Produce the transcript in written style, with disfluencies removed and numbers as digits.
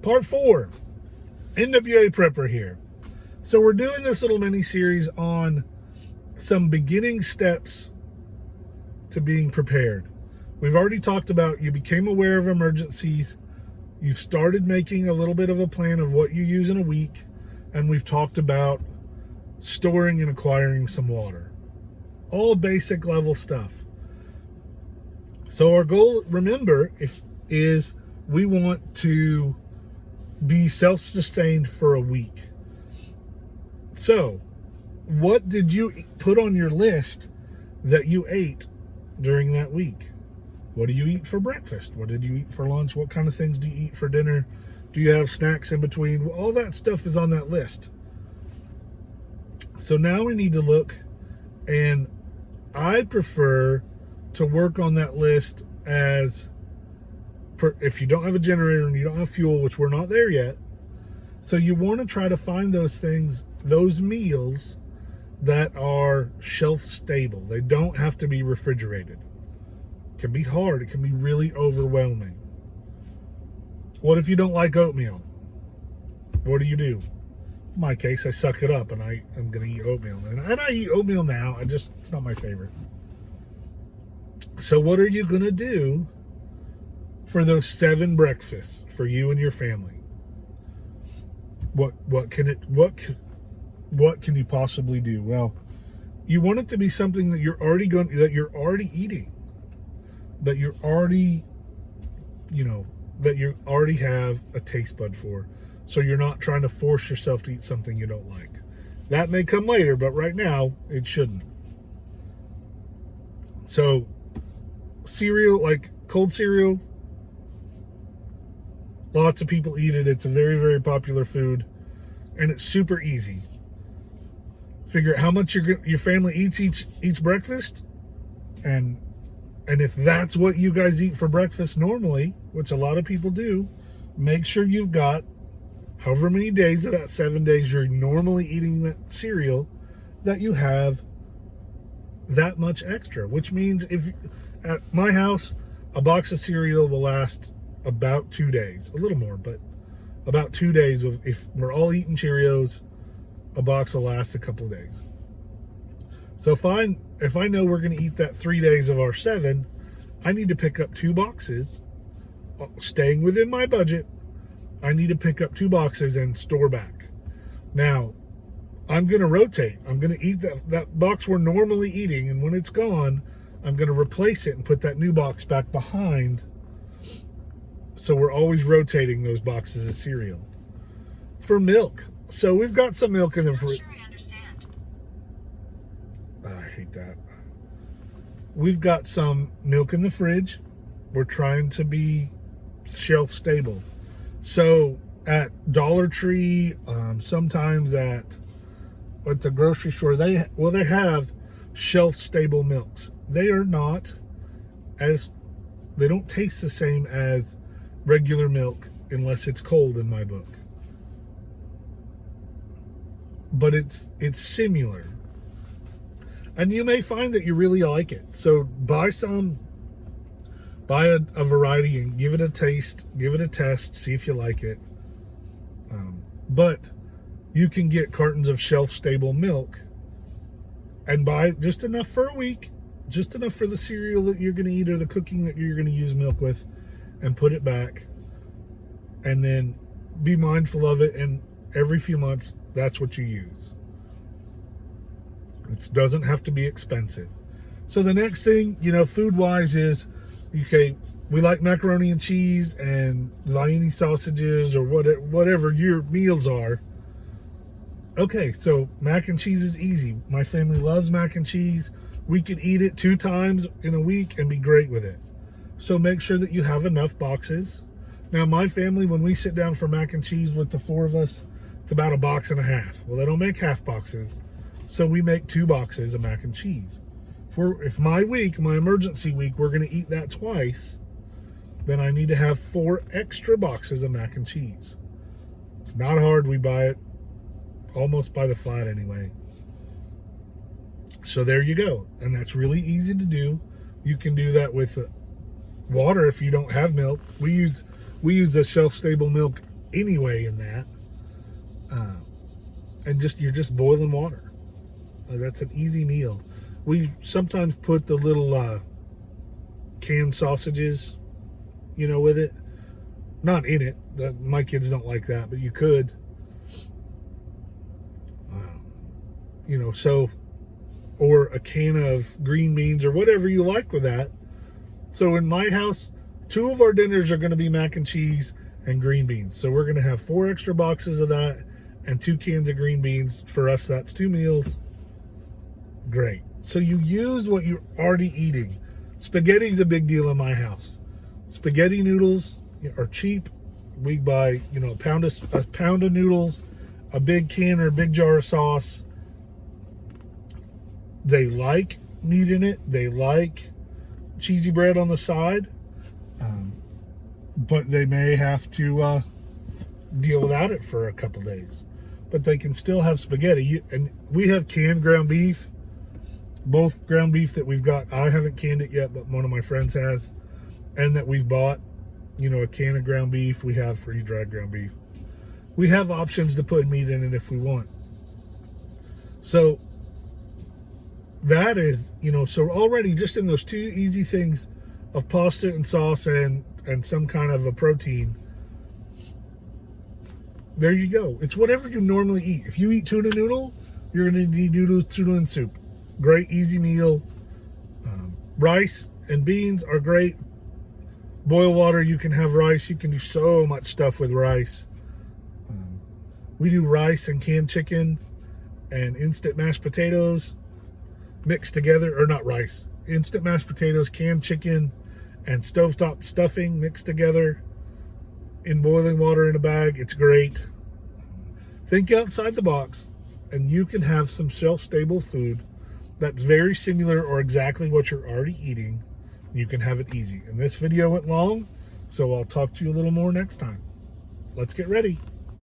Part 4, NWA Prepper here. So we're doing this little mini series on some beginning steps to being prepared. We've already talked about you became aware of emergencies. You've started making a little bit of a plan of what you use in a week. And we've talked about storing and acquiring some water. All basic level stuff. So our goal, remember, is we want to be self-sustained for a week. So, what did you put on your list that you ate during that week? What do you eat for breakfast? What did you eat for lunch? What kind of things do you eat for dinner? Do you have snacks in between? All that stuff is on that list. So now we need to look, and I prefer to work on that list as, if you don't have a generator and you don't have fuel, which we're not there yet, so you want to try to find those things, those meals that are shelf stable. They don't have to be refrigerated. It can be hard. It can be really overwhelming. What if you don't like oatmeal? What do? In my case, I suck it up and I'm going to eat oatmeal. And I eat oatmeal now. It's not my favorite. So what are you going to do for those 7 breakfasts for you and your family? What can you possibly do? Well, you want it to be something that you're already eating, that you already have a taste bud for. So you're not trying to force yourself to eat something you don't like. That may come later, but right now it shouldn't. So cereal, like cold cereal, lots of people eat it. It's a very, very popular food, and it's super easy. Figure out how much your family eats each breakfast, and if that's what you guys eat for breakfast normally, which a lot of people do, make sure you've got however many days of that 7 days you're normally eating that cereal, that you have that much extra. Which means if at my house, a box of cereal will last about 2 days, a little more, but about 2 days. If we're all eating Cheerios, a box will last a couple of days. So if I know we're going to eat that 3 days of our 7, I need to pick up 2 boxes, staying within my budget. I need to pick up 2 boxes and store back. Now, I'm going to rotate. I'm going to eat that box we're normally eating, and when it's gone, I'm going to replace it and put that new box back behind. So we're always rotating those boxes of cereal. For milk, so we've got some milk in the fridge. Sure, I understand. I hate that. We've got some milk in the fridge. We're trying to be shelf stable. So at Dollar Tree, sometimes at the grocery store, they have shelf stable milks. They are not they don't taste the same as regular milk unless it's cold, in my book. But it's similar. And you may find that you really like it. So buy a variety and give it a taste, give it a test, see if you like it. But you can get cartons of shelf-stable milk and buy just enough for a week, just enough for the cereal that you're going to eat or the cooking that you're going to use milk with, and put it back. And then be mindful of it, and every few months, that's what you use. It doesn't have to be expensive. So the next thing, food-wise is, okay, we like macaroni and cheese and Vienna sausages or whatever your meals are. Okay, so mac and cheese is easy. My family loves mac and cheese. We could eat it 2 times in a week and be great with it. So make sure that you have enough boxes. Now, my family, when we sit down for mac and cheese with the 4 of us, it's about 1.5 boxes. Well, they don't make half boxes, so we make 2 boxes of mac and cheese. If my emergency week, we're going to eat that twice, then I need to have 4 extra boxes of mac and cheese. It's not hard. We buy it almost by the flat anyway. So there you go. And that's really easy to do. You can do that with water if you don't have milk. We use the shelf-stable milk anyway in that. And you're just boiling water. That's an easy meal. We sometimes put the little canned sausages, with it. Not in it. My kids don't like that, but you could. Or a can of green beans or whatever you like with that. So in my house, 2 of our dinners are going to be mac and cheese and green beans. So we're going to have 4 extra boxes of that and 2 cans of green beans. For us, that's 2 meals. Great. So you use what you're already eating. Spaghetti's a big deal in my house. Spaghetti noodles are cheap. We buy, a pound of noodles, a big can or a big jar of sauce. They like meat in it. They like cheesy bread on the side. But they may have to deal without it for a couple days. But they can still have spaghetti. And we have canned ground beef. Both ground beef that we've got, I haven't canned it yet, but one of my friends has. And that we've bought, a can of ground beef. We have freeze-dried ground beef. We have options to put meat in it if we want. So that is, so already just in those 2 easy things of pasta and sauce and some kind of a protein, there you go. It's whatever you normally eat. If you eat tuna noodle, you're going to need noodles, tuna, and soup. Great, easy meal. Rice and beans are great. Boil water, you can have rice. You can do so much stuff with rice. We do rice and canned chicken and instant mashed potatoes mixed together, or not rice. Instant mashed potatoes, canned chicken, and stovetop stuffing mixed together in boiling water in a bag. It's great. Think outside the box, and you can have some shelf-stable food that's very similar or exactly what you're already eating. You can have it easy. And this video went long, so I'll talk to you a little more next time. Let's get ready.